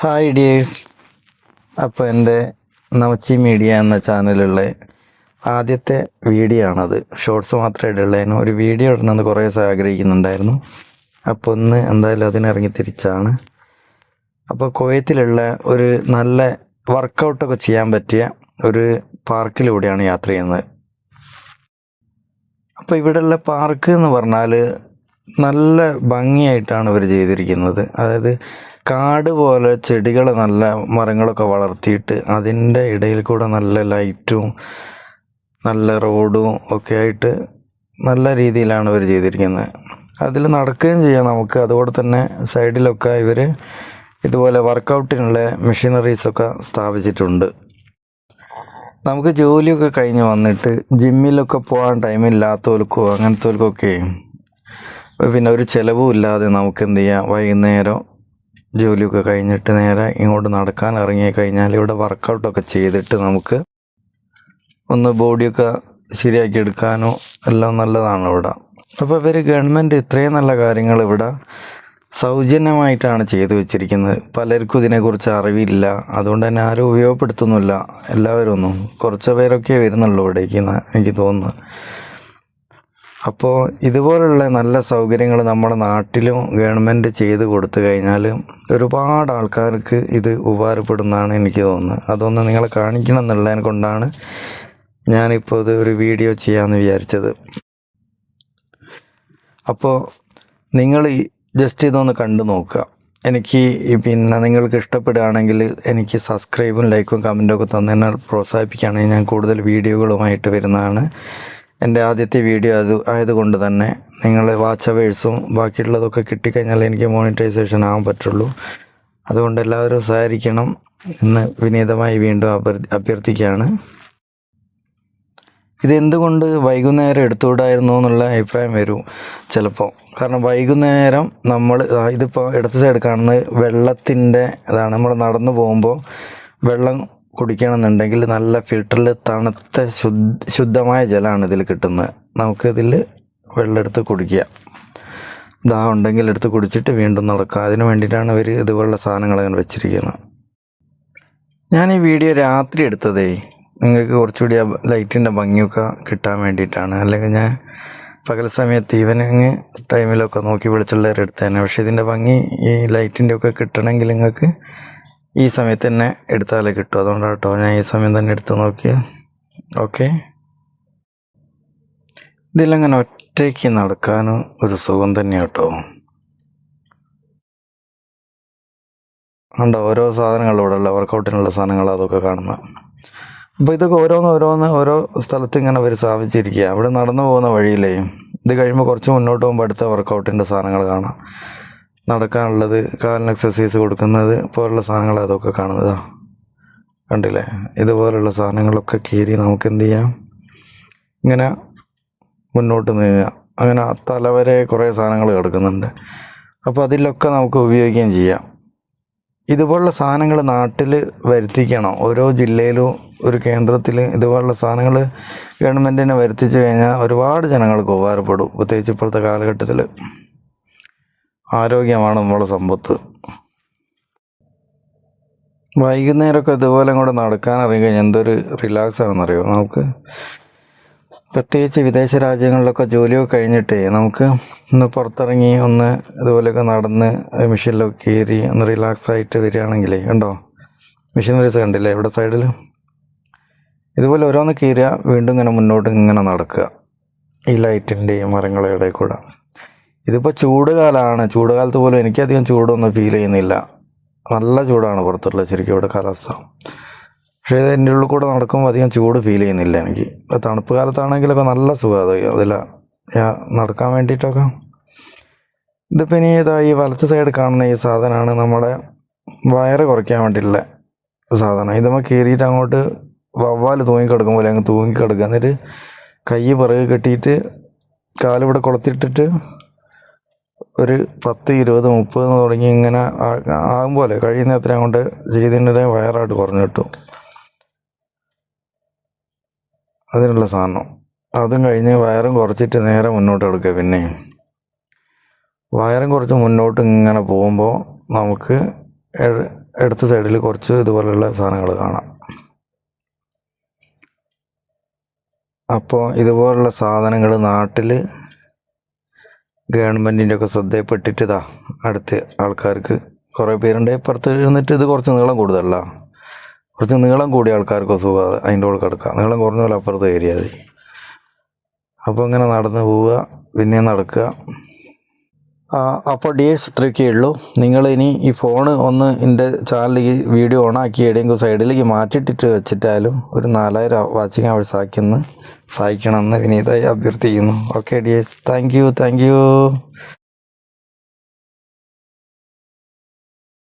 Hi dears. അപ്പോൾ എൻ്റെ നവച്ചി media എന്ന ചാനലുള്ള ആദ്യത്തെ വീഡിയോ ആണത്. ഷോർട്സ് മാത്രമേ ഇടുള്ളതിന് ഒരു വീഡിയോ ഇടണമെന്ന് കുറേ ദിവസം ആഗ്രഹിക്കുന്നുണ്ടായിരുന്നു. അപ്പോൾ ഒന്ന് എന്തായാലും അതിനിറങ്ങി തിരിച്ചാണ്. അപ്പോൾ കുവൈത്തിലുള്ള ഒരു നല്ല വർക്കൗട്ടൊക്കെ ചെയ്യാൻ പറ്റിയ ഒരു പാർക്കിലൂടെയാണ് യാത്ര ചെയ്യുന്നത്. അപ്പോൾ ഇവിടെയുള്ള പാർക്ക് എന്ന് പറഞ്ഞാൽ നല്ല ഭംഗിയായിട്ടാണ് ഇവർ ചെയ്തിരിക്കുന്നത്. അതായത് കാട് പോലെ ചെടികൾ, നല്ല മരങ്ങളൊക്കെ വളർത്തിയിട്ട് അതിൻ്റെ ഇടയിൽ കൂടെ നല്ല ലൈറ്റും നല്ല റോഡും ഒക്കെ ആയിട്ട് നല്ല രീതിയിലാണ് ഇവർ ചെയ്തിരിക്കുന്നത്. അതിൽ നടക്കുകയും ചെയ്യാം നമുക്ക്. അതുപോലെ തന്നെ സൈഡിലൊക്കെ ഇവർ ഇതുപോലെ വർക്കൗട്ടിനുള്ള മെഷീനറീസൊക്കെ സ്ഥാപിച്ചിട്ടുണ്ട്. നമുക്ക് ജോലിയൊക്കെ കഴിഞ്ഞ് വന്നിട്ട് ജിമ്മിലൊക്കെ പോകാൻ ടൈമില്ലാത്തവർക്കോ അങ്ങനത്തെവർക്കൊക്കെ പിന്നെ ഒരു ചിലവും ഇല്ലാതെ നമുക്ക് എന്ത് ചെയ്യാം, വൈകുന്നേരം ജോലിയൊക്കെ കഴിഞ്ഞിട്ട് നേരെ ഇങ്ങോട്ട് നടക്കാൻ ഇറങ്ങി കഴിഞ്ഞാൽ ഇവിടെ വർക്കൗട്ടൊക്കെ ചെയ്തിട്ട് നമുക്ക് ഒന്ന് ബോഡിയൊക്കെ ശരിയാക്കി എടുക്കാനോ എല്ലാം നല്ലതാണ് ഇവിടെ. അപ്പോൾ ഇവർ ഗവൺമെൻറ് ഇത്രയും നല്ല കാര്യങ്ങൾ ഇവിടെ സൗജന്യമായിട്ടാണ് ചെയ്തു വെച്ചിരിക്കുന്നത്. പലർക്കും ഇതിനെക്കുറിച്ച് അറിവില്ല, അതുകൊണ്ട് തന്നെ ആരും ഉപയോഗപ്പെടുത്തുന്നില്ല. എല്ലാവരും ഒന്നും കുറച്ച് പേരൊക്കെ വരുന്നുള്ളൂ ഇവിടേക്ക് എനിക്ക് തോന്നുന്നു. അപ്പോൾ ഇതുപോലുള്ള നല്ല സൗകര്യങ്ങൾ നമ്മുടെ നാട്ടിലും ഗവൺമെൻറ് ചെയ്ത് കൊടുത്തു കഴിഞ്ഞാൽ ഒരുപാട് ആൾക്കാർക്ക് ഇത് ഉപകാരപ്പെടുന്നതാണ് എനിക്ക് തോന്നുന്നത്. അതൊന്ന് നിങ്ങളെ കാണിക്കണം എന്നുള്ളതിനെ കൊണ്ടാണ് ഞാനിപ്പോൾ ഇത് ഒരു വീഡിയോ ചെയ്യാമെന്ന് വിചാരിച്ചത്. അപ്പോൾ നിങ്ങൾ ജസ്റ്റ് ഇതൊന്ന് കണ്ടു നോക്കുക. എനിക്ക് പിന്നെ നിങ്ങൾക്ക് ഇഷ്ടപ്പെടുകയാണെങ്കിൽ എനിക്ക് സബ്സ്ക്രൈബും ലൈക്കും കമൻറ്റൊക്കെ തന്നെ പ്രോത്സാഹിപ്പിക്കുകയാണെങ്കിൽ ഞാൻ കൂടുതൽ വീഡിയോകളുമായിട്ട് വരുന്നതാണ്. എൻ്റെ ആദ്യത്തെ വീഡിയോ ആയതുകൊണ്ട് തന്നെ നിങ്ങൾ വാച്ച് അവേഴ്സും ബാക്കിയുള്ളതൊക്കെ കിട്ടിക്കഴിഞ്ഞാൽ എനിക്ക് മോണിറ്റൈസേഷൻ ആകാൻ പറ്റുള്ളൂ. അതുകൊണ്ട് എല്ലാവരും സഹകരിക്കണം എന്ന് വിനീതമായി വീണ്ടും അഭ്യർത്ഥിക്കുകയാണ്. ഇതെന്തുകൊണ്ട് വൈകുന്നേരം എടുത്തുകൂടായിരുന്നു എന്നുള്ള അഭിപ്രായം വരും ചിലപ്പോൾ. കാരണം വൈകുന്നേരം ഇതിപ്പോൾ ഇടത്ത് സൈഡ് കാണുന്നത് വെള്ളത്തിൻ്റെ ഇതാണ്. നമ്മൾ നടന്നു പോകുമ്പോൾ വെള്ളം കുടിക്കണമെന്നുണ്ടെങ്കിൽ നല്ല ഫിൽറ്ററിൽ തണുത്ത ശുദ്ധമായ ജലമാണ് ഇതിൽ കിട്ടുന്നത്. നമുക്കിതിൽ വെള്ളം എടുത്ത് കുടിക്കുക. ദാഹം ഉണ്ടെങ്കിൽ എടുത്ത് കുടിച്ചിട്ട് വീണ്ടും നടക്കുക. അതിന് വേണ്ടിയിട്ടാണ് ഇവർ ഇതുപോലുള്ള സാധനങ്ങൾ അങ്ങനെ വെച്ചിരിക്കുന്നത്. ഞാൻ ഈ വീഡിയോ രാത്രി എടുത്തതേ നിങ്ങൾക്ക് കുറച്ചുകൂടി ലൈറ്റിൻ്റെ ഭംഗിയൊക്കെ കിട്ടാൻ വേണ്ടിയിട്ടാണ്. അല്ലെങ്കിൽ ഞാൻ പകൽ സമയത്ത് ഈവനിങ് ടൈമിലൊക്കെ നോക്കി വിളിച്ചുള്ളവരെടുത്തേനെ. പക്ഷേ ഇതിൻ്റെ ഭംഗി ഈ ലൈറ്റിൻ്റെ ഒക്കെ കിട്ടണമെങ്കിൽ നിങ്ങൾക്ക് ഈ സമയത്ത് തന്നെ എടുത്താലേ കിട്ടും. അതുകൊണ്ടാണ് കേട്ടോ ഞാൻ ഈ സമയം തന്നെ എടുത്ത് നോക്കിയത്. ഓക്കെ, ഇതിലങ്ങനെ ഒറ്റയ്ക്ക് നടക്കാനും ഒരു സുഖം തന്നെയാണ് കേട്ടോ. ഉണ്ടോ ഓരോ സാധനങ്ങളും ഇവിടെ ഉള്ള വർക്കൗട്ടിനുള്ള സാധനങ്ങൾ അതൊക്കെ കാണുന്നത്. അപ്പോൾ ഇതൊക്കെ ഓരോ സ്ഥലത്ത് ഇങ്ങനെ അവർ സ്ഥാപിച്ചിരിക്കുക. അവിടെ നടന്നു പോകുന്ന വഴിയിലേ ഇത് കഴിയുമ്പോൾ കുറച്ച് മുന്നോട്ട് പോകുമ്പോൾ അടുത്ത വർക്കൗട്ടിൻ്റെ സാധനങ്ങൾ കാണാം. നടക്കാനുള്ളത്, കാലിന് എക്സസൈസ് കൊടുക്കുന്നത് പോലുള്ള സാധനങ്ങൾ അതൊക്കെ കാണുന്നതാണ്. കണ്ടില്ലേ? ഇതുപോലുള്ള സാധനങ്ങളൊക്കെ കീറി നമുക്ക് എന്ത് ചെയ്യാം, ഇങ്ങനെ മുന്നോട്ട് നീങ്ങുക. അങ്ങനെ തലവരെ കുറേ സാധനങ്ങൾ കിടക്കുന്നുണ്ട്. അപ്പോൾ അതിലൊക്കെ നമുക്ക് ഉപയോഗിക്കുകയും ചെയ്യാം. ഇതുപോലുള്ള സാധനങ്ങൾ നാട്ടിൽ വരുത്തിക്കണം. ഓരോ ജില്ലയിലും ഒരു കേന്ദ്രത്തിൽ ഇതുപോലുള്ള സാധനങ്ങൾ ഗവൺമെൻറ്റിനെ വരുത്തിച്ചു കഴിഞ്ഞാൽ ഒരുപാട് ജനങ്ങൾക്ക് ഉപകാരപ്പെടും. പ്രത്യേകിച്ച് ഇപ്പോഴത്തെ കാലഘട്ടത്തിൽ ആരോഗ്യമാണ് നമ്മളെ സമ്പത്ത്. വൈകുന്നേരമൊക്കെ ഇതുപോലെ കൂടെ നടക്കാൻ ഇറങ്ങിക്കഴിഞ്ഞാൽ എന്തൊരു റിലാക്സ് ആണെന്നറിയോ നമുക്ക്. പ്രത്യേകിച്ച് വിദേശ രാജ്യങ്ങളിലൊക്കെ ജോലിയൊക്കെ കഴിഞ്ഞിട്ട് നമുക്ക് ഒന്ന് പുറത്തിറങ്ങി ഒന്ന് ഇതുപോലെയൊക്കെ നടന്ന് മെഷീനിലൊക്കെ കയറി ഒന്ന് റിലാക്സ് ആയിട്ട് വരികയാണെങ്കിലേ, കണ്ടോ മെഷീനറീസ് കണ്ടില്ലേ ഇവിടെ സൈഡിൽ. ഇതുപോലെ ഓരോന്ന് കയറുക, വീണ്ടും ഇങ്ങനെ മുന്നോട്ട് ഇങ്ങനെ നടക്കുക ഈ ലൈറ്റിൻ്റെയും മരങ്ങളുടെ ഇടയിൽ കൂടെ. ഇതിപ്പോൾ ചൂടുകാലമാണ്. ചൂടുകാലത്ത് പോലും എനിക്കധികം ചൂടൊന്നും ഫീൽ ചെയ്യുന്നില്ല. നല്ല ചൂടാണ് പുറത്തുള്ള ശരിക്കും ഇവിടെ കാലാവസ്ഥ. പക്ഷേ ഇതിൻ്റെ ഉള്ളിൽ കൂടെ നടക്കുമ്പോൾ അധികം ചൂട് ഫീൽ ചെയ്യുന്നില്ല എനിക്ക്. തണുപ്പ് കാലത്താണെങ്കിലൊക്കെ നല്ല സുഖം അതിൽ നടക്കാൻ വേണ്ടിയിട്ടൊക്കെ. ഇതിപ്പോൾ ഇനി ഈ വലത്ത് സൈഡ് കാണുന്ന ഈ സാധനമാണ് നമ്മുടെ വയറ് കുറയ്ക്കാൻ വേണ്ടിയിട്ടുള്ള സാധനം. ഇതുമ്പോൾ കയറിയിട്ട് അങ്ങോട്ട് വവ്വാൽ തൂങ്ങിക്കിടക്കും പോലെ അങ്ങ് തൂങ്ങിക്കിടക്കുക. എന്നിട്ട് കൈ പിറകെ കെട്ടിയിട്ട് കാലിവിടെ കൊളുത്തിട്ടിട്ട് ഒരു 10, 20, 30 തുടങ്ങി ഇങ്ങനെ ആകുമ്പോലെ കഴിയുന്ന എത്ര കൊണ്ട് ചെയ്തതിൻ്റെ വയറായിട്ട് കുറഞ്ഞു കിട്ടും. അതിനുള്ള സാധനം അതും കഴിഞ്ഞ് വയറും കുറച്ചിട്ട് നേരെ മുന്നോട്ട് എടുക്കുക. പിന്നെ വയറും കുറച്ച് മുന്നോട്ട് ഇങ്ങനെ പോകുമ്പോൾ നമുക്ക് ഇടത്ത് സൈഡിൽ കുറച്ച് ഇതുപോലെയുള്ള സാധനങ്ങൾ കാണാം. അപ്പോൾ ഇതുപോലുള്ള സാധനങ്ങൾ നാട്ടിൽ ഗവൺമെൻറ്റിൻ്റെ ഒക്കെ ശ്രദ്ധയിൽപ്പെട്ടിട്ട് അടുത്ത് ആൾക്കാർക്ക് കുറേ പേരുണ്ട്. ഇപ്പുറത്ത് ഇരുന്നിട്ട് ഇത് കുറച്ച് നീളം കൂടുതലല്ല, കുറച്ച് നീളം കൂടിയ ആൾക്കാർക്ക് സുഖം അതിൻ്റെ ഉള്ളിൽ കിടക്കുക. നീളം കുറഞ്ഞ പോലെ അപ്പുറത്ത് കയറിയാൽ മതി. അപ്പോൾ ഇങ്ങനെ നടന്ന് പോവുക, പിന്നെ നടക്കുക. അപ്പോൾ ഡിയേഴ്സ് ഇത്രയൊക്കെ ഉള്ളൂ. നിങ്ങളിനി ഈ ഫോണ് ഒന്ന് എൻ്റെ ചാനലിൽ വീഡിയോ ഓണാക്കി എവിടെയെങ്കിലും സൈഡിലേക്ക് മാറ്റിയിട്ടിട്ട് വെച്ചിട്ടാലും ഒരു 4000 വാച്ചിങ് അവേഴ്സ് ആക്കിയെന്ന് സഹായിക്കണമെന്ന് വിനീതമായി അഭ്യർത്ഥിക്കുന്നു. Okay dears, thank U.